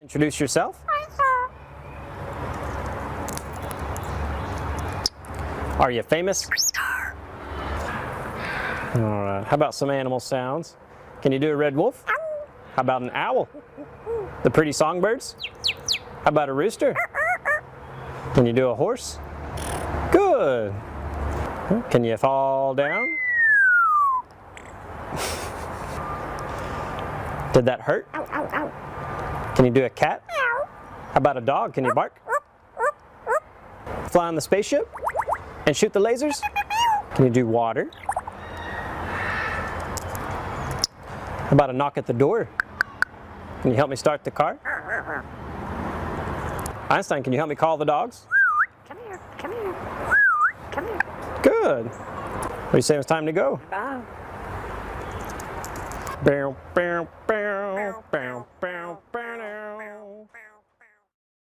Introduce yourself. Are you famous? All right. How about some animal sounds? Can you do a red wolf? How about an owl? The pretty songbirds? How about a rooster? Can you do a horse? Good. Can you fall down? Did that hurt? Can you do a cat? How about a dog? Can you bark? Fly on the spaceship? And shoot the lasers? Can you do water? How about a knock at the door? Can you help me start the car? Einstein, can you help me call the dogs? Come here, come here, come here. Good. What do you say it's time to go? Bye. Bow, bow, bow, bow, bow.